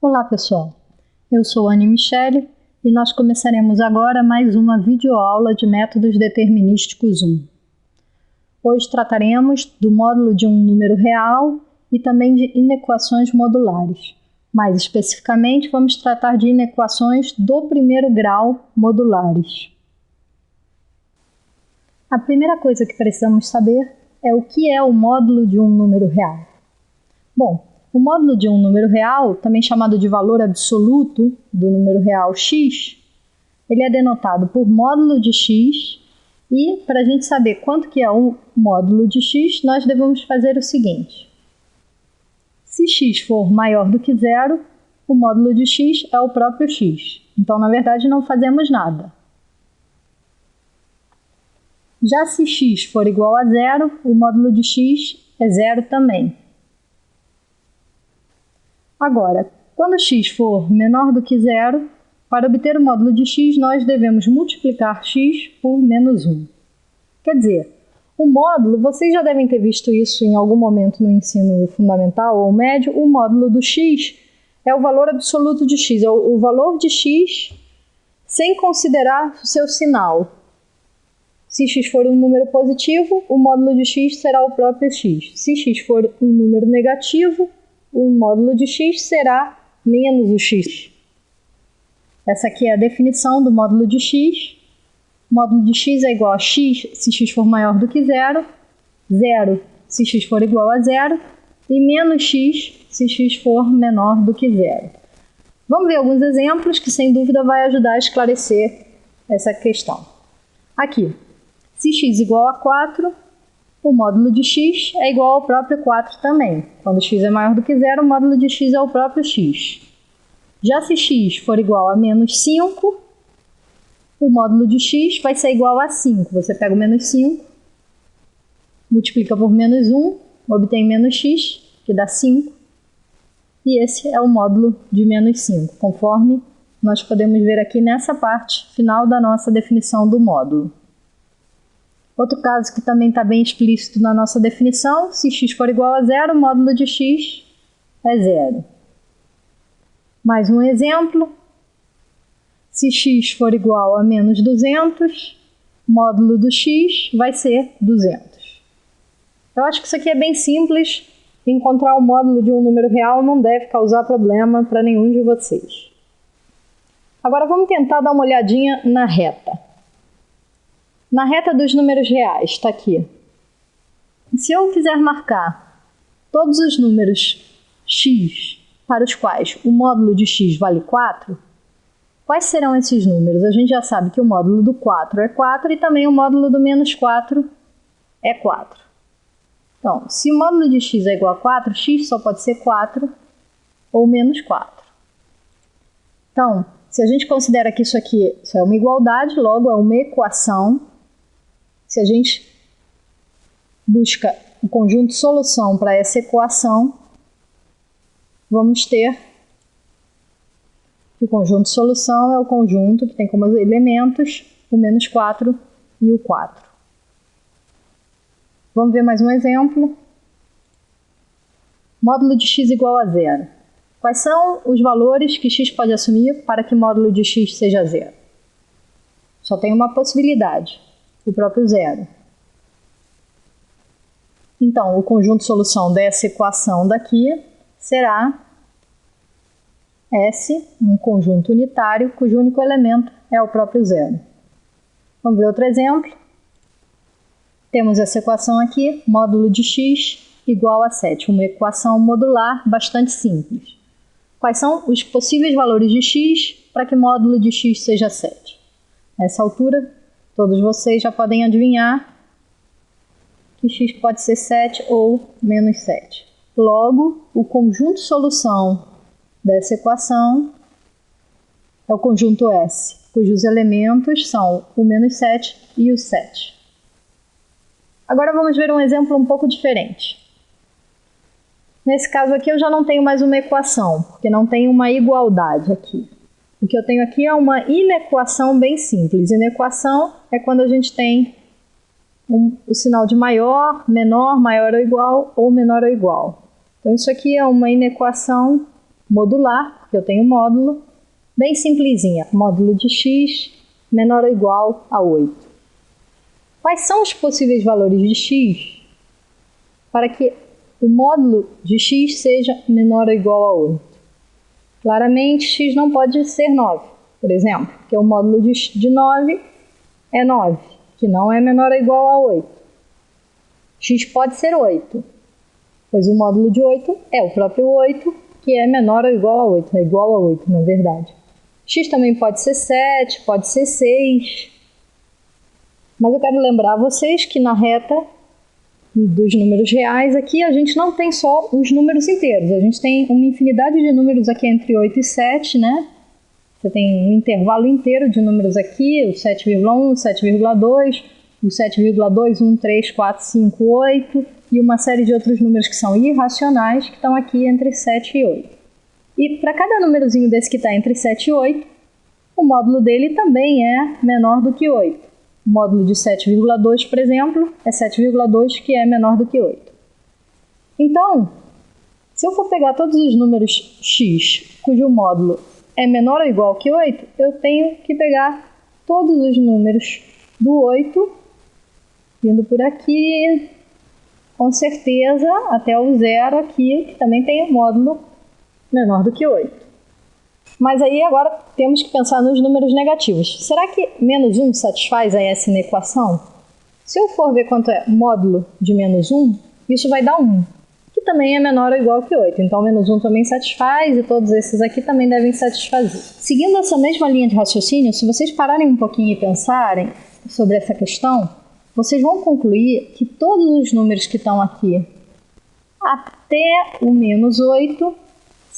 Olá pessoal, eu sou Anne Michele e nós começaremos agora mais uma videoaula de métodos determinísticos 1. Hoje trataremos do módulo de um número real e também de inequações modulares. Mais especificamente, vamos tratar de inequações do primeiro grau modulares. A primeira coisa que precisamos saber é o que é o módulo de um número real. Bom, o módulo de um número real, também chamado de valor absoluto do número real x, ele é denotado por módulo de x e, para a gente saber quanto que é o módulo de x, nós devemos fazer o seguinte. Se x for maior do que zero, o módulo de x é o próprio x. Então, na verdade, não fazemos nada. Já se x for igual a zero, o módulo de x é zero também. Agora, quando x for menor do que zero, para obter o módulo de x, nós devemos multiplicar x por menos 1. Quer dizer, o módulo, vocês já devem ter visto isso em algum momento no ensino fundamental ou médio, o módulo do x é o valor absoluto de x, é o valor de x sem considerar o seu sinal. Se x for um número positivo, o módulo de x será o próprio x. Se x for um número negativo, o módulo de x será menos o x. Essa aqui é a definição do módulo de x. O módulo de x é igual a x se x for maior do que zero, zero se x for igual a zero e menos x se x for menor do que zero. Vamos ver alguns exemplos que sem dúvida vai ajudar a esclarecer essa questão. Aqui, se x igual a 4, o módulo de x é igual ao próprio 4 também. Quando x é maior do que zero, o módulo de x é o próprio x. Já se x for igual a menos 5, o módulo de x vai ser igual a 5. Você pega o menos 5, multiplica por menos 1, obtém menos x, que dá 5. E esse é o módulo de menos 5, conforme nós podemos ver aqui nessa parte final da nossa definição do módulo. Outro caso que também está bem explícito na nossa definição, se x for igual a zero, o módulo de x é zero. Mais um exemplo, se x for igual a menos 200, o módulo do x vai ser 200. Eu acho que isso aqui é bem simples, encontrar o módulo de um número real não deve causar problema para nenhum de vocês. Agora vamos tentar dar uma olhadinha na reta. Na reta dos números reais, está aqui. Se eu quiser marcar todos os números x para os quais o módulo de x vale 4, quais serão esses números? A gente já sabe que o módulo do 4 é 4 e também o módulo do menos 4 é 4. Então, se o módulo de x é igual a 4, x só pode ser 4 ou menos 4. Então, se a gente considera que isso é uma igualdade, logo é uma equação. Se a gente busca o conjunto solução para essa equação, vamos ter que o conjunto solução é o conjunto que tem como elementos o menos 4 e o 4. Vamos ver mais um exemplo. Módulo de x igual a zero. Quais são os valores que x pode assumir para que módulo de x seja zero? Só tem uma possibilidade. O próprio zero. Então, o conjunto solução dessa equação daqui será S, um conjunto unitário, cujo único elemento é o próprio zero. Vamos ver outro exemplo. Temos essa equação aqui, módulo de x igual a 7, uma equação modular bastante simples. Quais são os possíveis valores de x para que módulo de x seja 7? Nessa altura, todos vocês já podem adivinhar que x pode ser 7 ou menos 7. Logo, o conjunto solução dessa equação é o conjunto S, cujos elementos são o menos 7 e o 7. Agora vamos ver um exemplo um pouco diferente. Nesse caso aqui eu já não tenho mais uma equação, porque não tem uma igualdade aqui. O que eu tenho aqui é uma inequação bem simples. Inequação é quando a gente tem o sinal de maior, menor, maior ou menor ou igual. Então isso aqui é uma inequação modular, porque eu tenho módulo, bem simplesinha, módulo de x menor ou igual a 8. Quais são os possíveis valores de x para que o módulo de x seja menor ou igual a 8? Claramente, x não pode ser 9, por exemplo, porque o módulo de 9 é 9, que não é menor ou igual a 8. X pode ser 8, pois o módulo de 8 é o próprio 8, que é menor ou igual a 8, é igual a 8, na verdade. X também pode ser 7, pode ser 6. Mas eu quero lembrar a vocês que na reta dos números reais aqui a gente não tem só os números inteiros, a gente tem uma infinidade de números aqui entre 8 e 7, né? Você tem um intervalo inteiro de números aqui, o 7,1, 7,2, o 7,2, 1, 3, 4, 5, 8 e uma série de outros números que são irracionais que estão aqui entre 7 e 8. E para cada númerozinho desse que está entre 7 e 8, o módulo dele também é menor do que 8. O módulo de 7,2, por exemplo, é 7,2, que é menor do que 8. Então, se eu for pegar todos os números x, cujo módulo é menor ou igual que 8, eu tenho que pegar todos os números do 8, vindo por aqui, com certeza, até o 0 aqui, que também tem um módulo menor do que 8. Mas aí agora temos que pensar nos números negativos. Será que menos 1 satisfaz aí essa inequação? Se eu for ver quanto é módulo de menos 1, isso vai dar 1, que também é menor ou igual que 8. Então, menos 1 também satisfaz e todos esses aqui também devem satisfazer. Seguindo essa mesma linha de raciocínio, se vocês pararem um pouquinho e pensarem sobre essa questão, vocês vão concluir que todos os números que estão aqui até o menos 8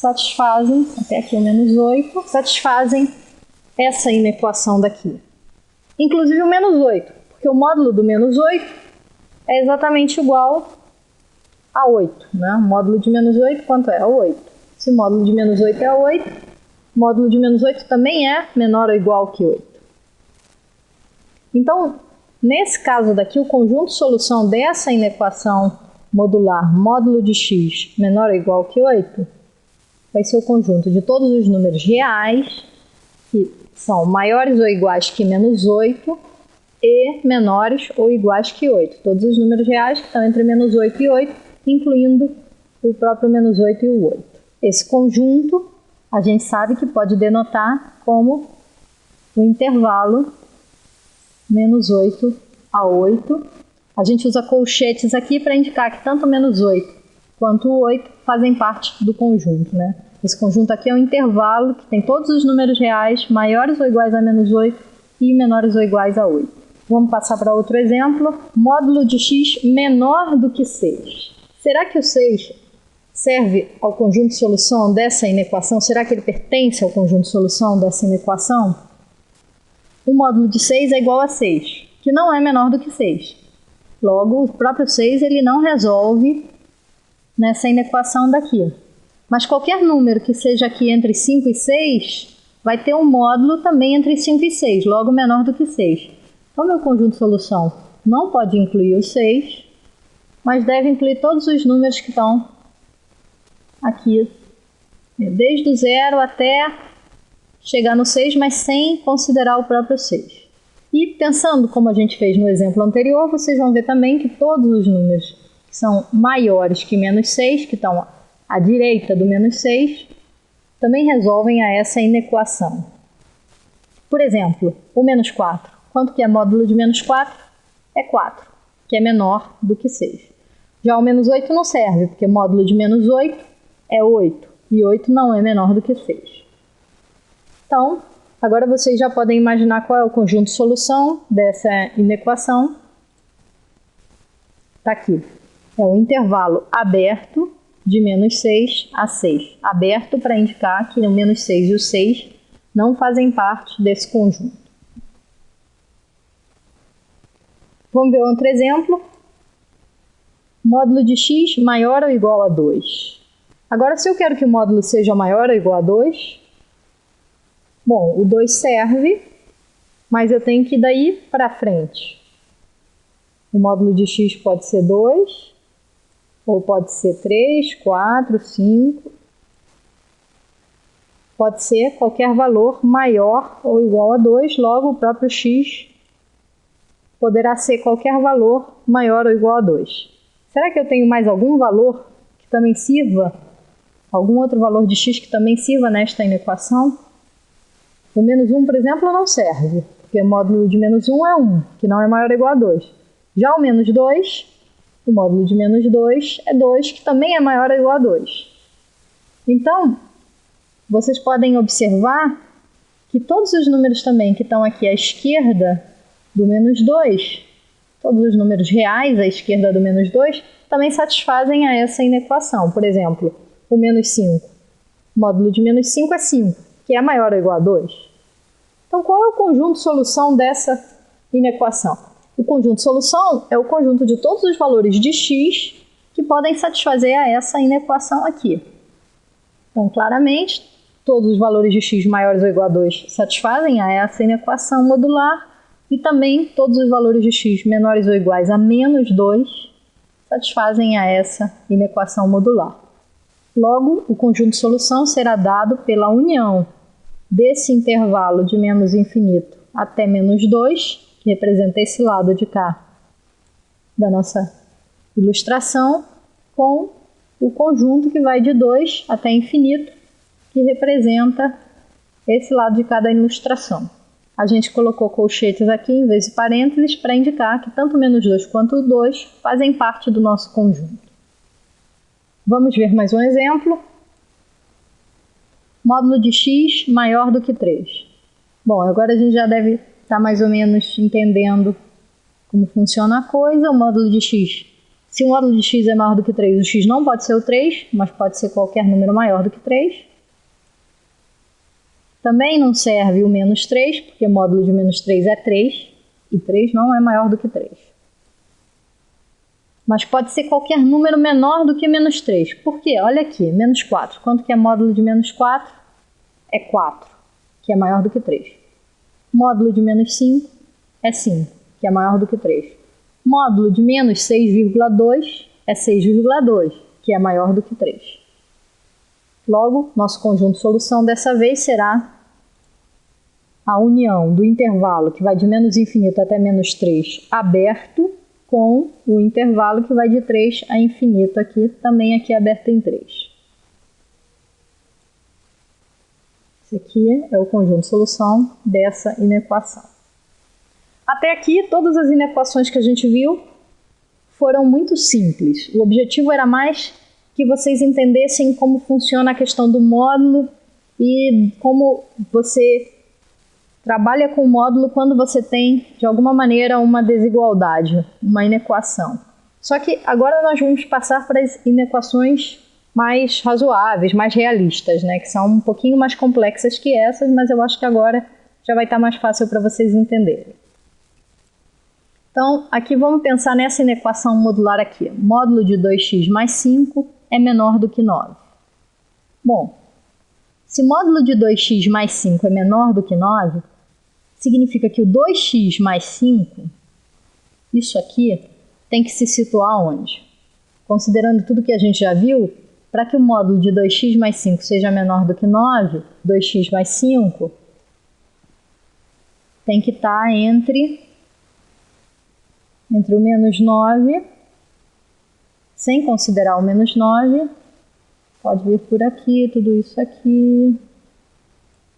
satisfazem, até aqui o menos 8, satisfazem essa inequação daqui. Inclusive o menos 8, porque o módulo do menos 8 é exatamente igual a 8. Né? O módulo de menos 8, quanto é? É 8. Se o módulo de menos 8 é 8, o módulo de menos 8 também é menor ou igual que 8. Então, nesse caso daqui, o conjunto solução dessa inequação modular módulo de x menor ou igual que 8 vai ser o conjunto de todos os números reais, que são maiores ou iguais que menos 8, e menores ou iguais que 8. Todos os números reais que estão entre menos 8 e 8, incluindo o próprio menos 8 e o 8. Esse conjunto a gente sabe que pode denotar como o intervalo menos 8 a 8. A gente usa colchetes aqui para indicar que tanto menos 8 quanto o 8 fazem parte do conjunto, né? Esse conjunto aqui é um intervalo que tem todos os números reais maiores ou iguais a menos 8 e menores ou iguais a 8. Vamos passar para outro exemplo. Módulo de x menor do que 6. Será que o 6 serve ao conjunto de solução dessa inequação? Será que ele pertence ao conjunto de solução dessa inequação? O módulo de 6 é igual a 6, que não é menor do que 6. Logo, o próprio 6 ele não resolve nessa inequação daqui. Mas qualquer número que seja aqui entre 5 e 6 vai ter um módulo também entre 5 e 6, logo menor do que 6. Então, meu conjunto de solução não pode incluir o 6, mas deve incluir todos os números que estão aqui, desde o 0 até chegar no 6, mas sem considerar o próprio 6. E pensando como a gente fez no exemplo anterior, vocês vão ver também que todos os números que são maiores que menos 6, que estão à direita do menos 6, também resolvem a essa inequação. Por exemplo, o menos 4. Quanto que é módulo de menos 4? É 4, que é menor do que 6. Já o menos 8 não serve, porque módulo de menos 8 é 8, e 8 não é menor do que 6. Então, agora vocês já podem imaginar qual é o conjunto de solução dessa inequação. Está aqui. É o intervalo aberto de menos 6 a 6. Aberto para indicar que o menos 6 e o 6 não fazem parte desse conjunto. Vamos ver outro exemplo. Módulo de x maior ou igual a 2. Agora, se eu quero que o módulo seja maior ou igual a 2, bom, o 2 serve, mas eu tenho que ir daí para frente. O módulo de x pode ser 2, ou pode ser 3, 4, 5. pode ser qualquer valor maior ou igual a 2, logo o próprio x poderá ser qualquer valor maior ou igual a 2. Será que eu tenho mais algum valor que também sirva, algum outro valor de x que também sirva nesta inequação? O menos 1, por exemplo, não serve, porque o módulo de menos 1 é 1, que não é maior ou igual a 2. Já o menos 2, o módulo de menos 2 é 2, que também é maior ou igual a 2. Então, vocês podem observar que todos os números também que estão aqui à esquerda do menos 2, todos os números reais à esquerda do menos 2, também satisfazem a essa inequação. Por exemplo, o menos 5. O módulo de menos 5 é 5, que é maior ou igual a 2. Então, qual é o conjunto de solução dessa inequação? O conjunto de solução é o conjunto de todos os valores de x que podem satisfazer a essa inequação aqui. Então, claramente, todos os valores de x maiores ou igual a 2 satisfazem a essa inequação modular e também todos os valores de x menores ou iguais a menos 2 satisfazem a essa inequação modular. Logo, o conjunto de solução será dado pela união desse intervalo de menos infinito até menos 2, que representa esse lado de cá da nossa ilustração, com o conjunto que vai de 2 até infinito, que representa esse lado de cada ilustração. A gente colocou colchetes aqui em vez de parênteses para indicar que tanto o menos 2 quanto o 2 fazem parte do nosso conjunto. Vamos ver mais um exemplo. Módulo de x maior do que 3. Bom, agora a gente já deve estar mais ou menos entendendo como funciona a coisa. O módulo de x, se o módulo de x é maior do que 3, o x não pode ser o 3, mas pode ser qualquer número maior do que 3. Também não serve o menos 3, porque o módulo de menos 3 é 3, e 3 não é maior do que 3. Mas pode ser qualquer número menor do que menos 3. Por quê? Olha aqui, menos 4. Quanto que é módulo de menos 4? É 4, que é maior do que 3. Módulo de menos 5 é 5, que é maior do que 3. Módulo de menos 6,2 é 6,2, que é maior do que 3. Logo, nosso conjunto de solução dessa vez será a união do intervalo que vai de menos infinito até menos 3 aberto com o intervalo que vai de 3 a infinito aqui, também aqui aberto em 3. Esse aqui é o conjunto de solução dessa inequação. Até aqui, todas as inequações que a gente viu foram muito simples. O objetivo era mais que vocês entendessem como funciona a questão do módulo e como você trabalha com o módulo quando você tem, de alguma maneira, uma desigualdade, uma inequação. Só que agora nós vamos passar para as inequações mais razoáveis, mais realistas, né? Que são um pouquinho mais complexas que essas, mas eu acho que agora já vai estar mais fácil para vocês entenderem. Então, aqui vamos pensar nessa inequação modular aqui. Módulo de 2x mais 5 é menor do que 9. Bom, se módulo de 2x mais 5 é menor do que 9, significa que o 2x mais 5, isso aqui, tem que se situar onde? Considerando tudo que a gente já viu, para que o módulo de 2x mais 5 seja menor do que 9, 2x mais 5 tem que estar entre o menos 9, sem considerar o menos 9, pode vir por aqui, tudo isso aqui,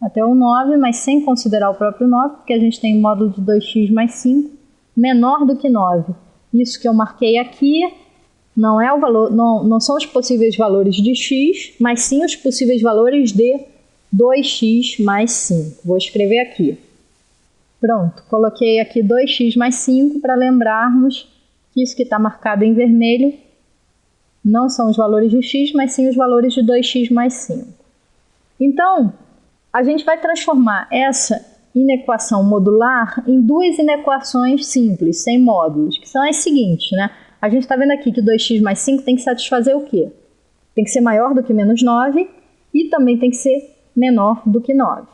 até o 9, mas sem considerar o próprio 9, porque a gente tem o módulo de 2x mais 5 menor do que 9. Isso que eu marquei aqui não é o valor, não são os possíveis valores de x, mas sim os possíveis valores de 2x mais 5. Vou escrever aqui. Pronto, coloquei aqui 2x mais 5 para lembrarmos que isso que está marcado em vermelho não são os valores de x, mas sim os valores de 2x mais 5. Então, a gente vai transformar essa inequação modular em duas inequações simples, sem módulos, que são as seguintes, né? A gente está vendo aqui que 2x mais 5 tem que satisfazer o quê? Tem que ser maior do que menos 9 e também tem que ser menor do que 9.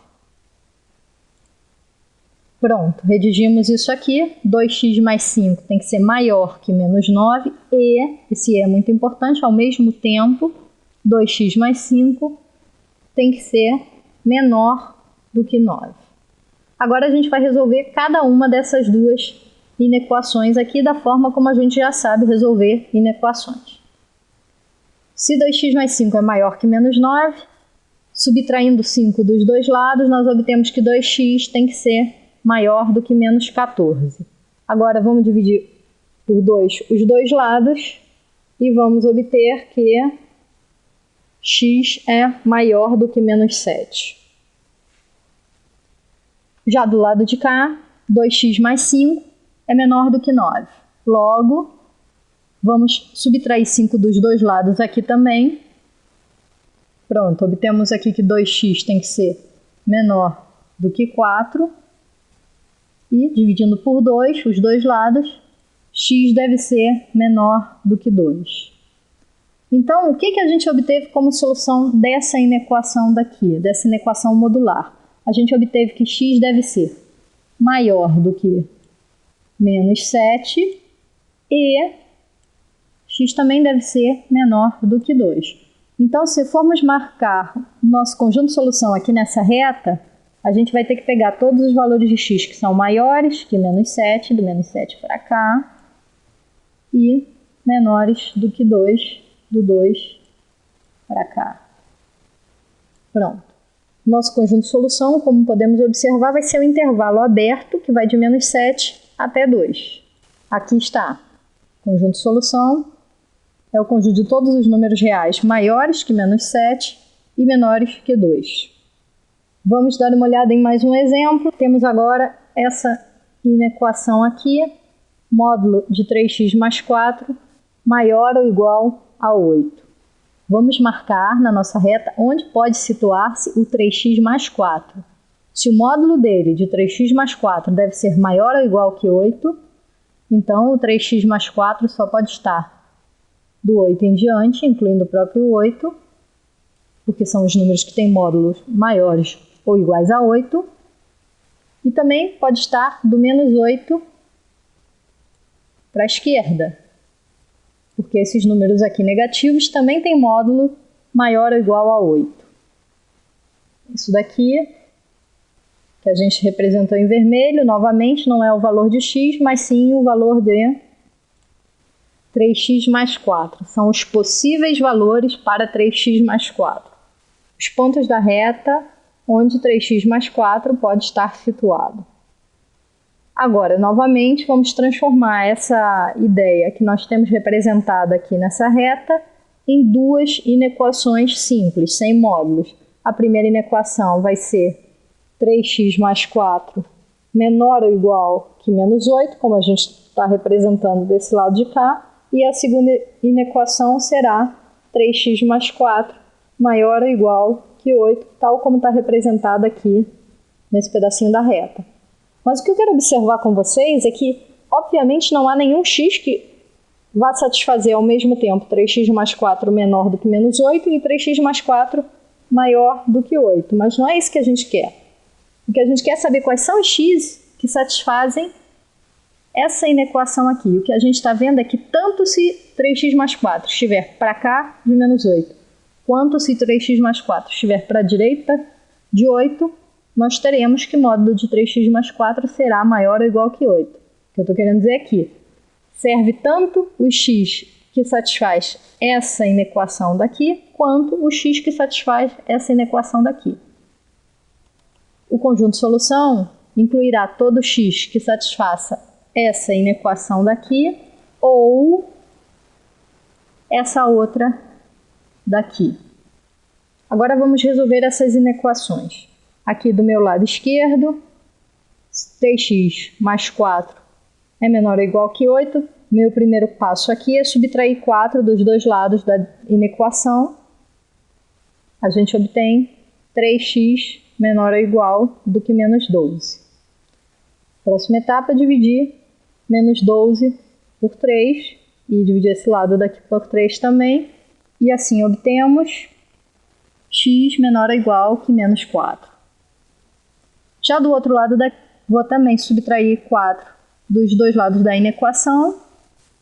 Pronto, redigimos isso aqui. 2x mais 5 tem que ser maior que menos 9 e, esse é muito importante, ao mesmo tempo, 2x mais 5 tem que ser menor do que 9. Agora a gente vai resolver cada uma dessas duas inequações aqui da forma como a gente já sabe resolver inequações. Se 2x mais 5 é maior que menos 9, subtraindo 5 dos dois lados, nós obtemos que 2x tem que ser maior do que menos 14. Agora vamos dividir por 2 os dois lados e vamos obter que x é maior do que menos 7. Já do lado de cá, 2x mais 5 é menor do que 9. Logo, vamos subtrair 5 dos dois lados aqui também. Pronto, obtemos aqui que 2x tem que ser menor do que 4. E, dividindo por 2, os dois lados, x deve ser menor do que 2. Então, o que a gente obteve como solução dessa inequação daqui, dessa inequação modular? A gente obteve que x deve ser maior do que menos 7 e x também deve ser menor do que 2. Então, se formos marcar nosso conjunto de solução aqui nessa reta, a gente vai ter que pegar todos os valores de x que são maiores que menos 7, do menos 7 para cá, e menores do que 2, do 2 para cá. Pronto. Nosso conjunto de solução, como podemos observar, vai ser um intervalo aberto, que vai de menos 7 até 2. Aqui está. Conjunto de solução é o conjunto de todos os números reais maiores que menos 7 e menores que 2. Vamos dar uma olhada em mais um exemplo. Temos agora essa inequação aqui, módulo de 3x mais 4 maior ou igual a 8. Vamos marcar na nossa reta onde pode situar-se o 3x mais 4. Se o módulo dele, de 3x mais 4, deve ser maior ou igual que 8, então o 3x mais 4 só pode estar do 8 em diante, incluindo o próprio 8, porque são os números que têm módulos maiores ou iguais a 8, e também pode estar do menos 8 para a esquerda, porque esses números aqui negativos também têm módulo maior ou igual a 8. Isso daqui, que a gente representou em vermelho, novamente não é o valor de x, mas sim o valor de 3x mais 4. São os possíveis valores para 3x mais 4. Os pontos da reta onde 3x mais 4 pode estar situado. Agora, novamente, vamos transformar essa ideia que nós temos representada aqui nessa reta em duas inequações simples, sem módulos. A primeira inequação vai ser 3x mais 4 menor ou igual que menos 8, como a gente está representando desse lado de cá, e a segunda inequação será 3x mais 4 maior ou igual que 8, tal como está representado aqui nesse pedacinho da reta. Mas o que eu quero observar com vocês é que, obviamente, não há nenhum x que vá satisfazer ao mesmo tempo 3x mais 4 menor do que menos 8 e 3x mais 4 maior do que 8. Mas não é isso que a gente quer. O que a gente quer é saber quais são os x que satisfazem essa inequação aqui. O que a gente está vendo é que tanto se 3x mais 4 estiver para cá de menos 8, quanto se 3x mais 4 estiver para a direita de 8, nós teremos que o módulo de 3x mais 4 será maior ou igual que 8. O que eu estou querendo dizer aqui, serve tanto o x que satisfaz essa inequação daqui, quanto o x que satisfaz essa inequação daqui. O conjunto de solução incluirá todo x que satisfaça essa inequação daqui ou essa outra daqui. Agora vamos resolver essas inequações. Aqui do meu lado esquerdo, 3x mais 4 é menor ou igual que 8. Meu primeiro passo aqui é subtrair 4 dos dois lados da inequação. A gente obtém 3x menor ou igual do que menos 12. Próxima etapa é dividir menos 12 por 3 e dividir esse lado daqui por 3 também. E assim obtemos x menor ou igual que menos 4. Já do outro lado daqui, vou também subtrair 4 dos dois lados da inequação.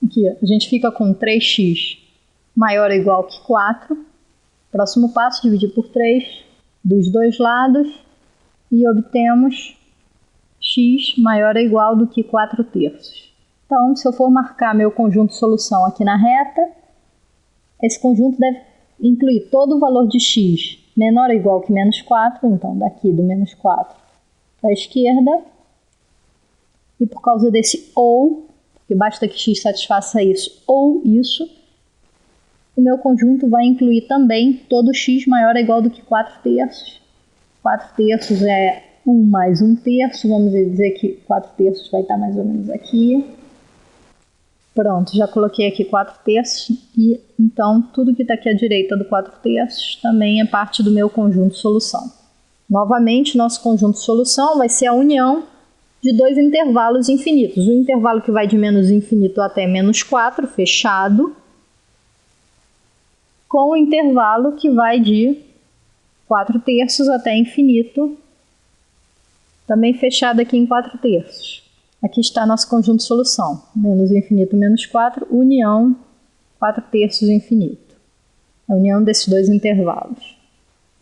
Aqui a gente fica com 3x maior ou igual que 4. Próximo passo, dividir por 3. dos dois lados e obtemos x maior ou igual do que 4/3. Então, se eu for marcar meu conjunto de solução aqui na reta, esse conjunto deve incluir todo o valor de x menor ou igual que menos 4, então daqui do menos 4 para a esquerda. E por causa desse ou, porque basta que x satisfaça isso ou isso, o meu conjunto vai incluir também todo x maior ou igual do que 4/3. 4/3 é 1 mais 1/3, vamos dizer que 4/3 vai estar mais ou menos aqui. Pronto, já coloquei aqui 4/3 e então tudo que está aqui à direita do 4/3 também é parte do meu conjunto de solução. Novamente, nosso conjunto de solução vai ser a união de dois intervalos infinitos. O intervalo que vai de menos infinito até menos 4, fechado, com o intervalo que vai de 4/3 até infinito, também fechado aqui em 4/3. Aqui está nosso conjunto de solução. Menos infinito, menos 4, união 4/3 infinito. A união desses dois intervalos.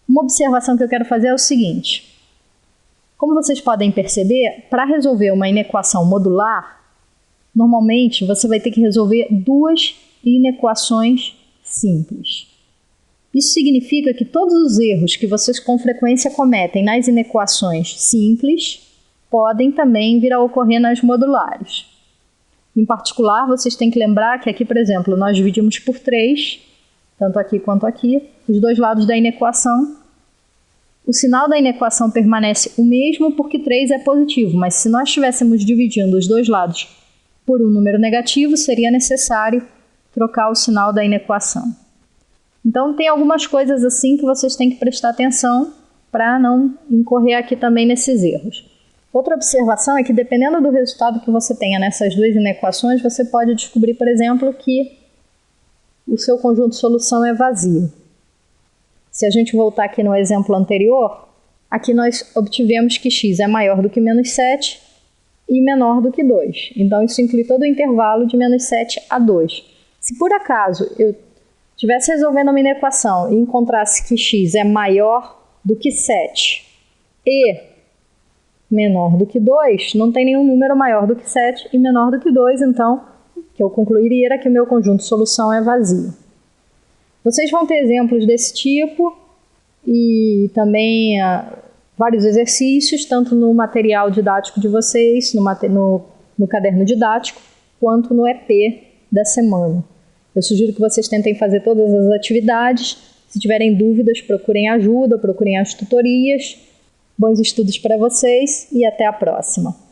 Uma observação que eu quero fazer é o seguinte. Como vocês podem perceber, para resolver uma inequação modular, normalmente você vai ter que resolver duas inequações simples. Isso significa que todos os erros que vocês com frequência cometem nas inequações simples podem também vir a ocorrer nas modulares. Em particular, vocês têm que lembrar que aqui, por exemplo, nós dividimos por 3, tanto aqui quanto aqui, os dois lados da inequação. O sinal da inequação permanece o mesmo porque 3 é positivo, mas se nós estivéssemos dividindo os dois lados por um número negativo, seria necessário trocar o sinal da inequação. Então, tem algumas coisas assim que vocês têm que prestar atenção para não incorrer aqui também nesses erros. Outra observação é que, dependendo do resultado que você tenha nessas duas inequações, você pode descobrir, por exemplo, que o seu conjunto de solução é vazio. Se a gente voltar aqui no exemplo anterior, aqui nós obtivemos que x é maior do que menos 7 e menor do que 2. Então, isso inclui todo o intervalo de menos 7 a 2. Se por acaso eu estivesse resolvendo uma inequação e encontrasse que x é maior do que 7 e menor do que 2, não tem nenhum número maior do que 7 e menor do que 2, então o que eu concluiria era que o meu conjunto de solução é vazio. Vocês vão ter exemplos desse tipo e também vários exercícios, tanto no material didático de vocês, no caderno didático, quanto no EP da semana. Eu sugiro que vocês tentem fazer todas as atividades. Se tiverem dúvidas, procurem ajuda, procurem as tutorias. Bons estudos para vocês e até a próxima!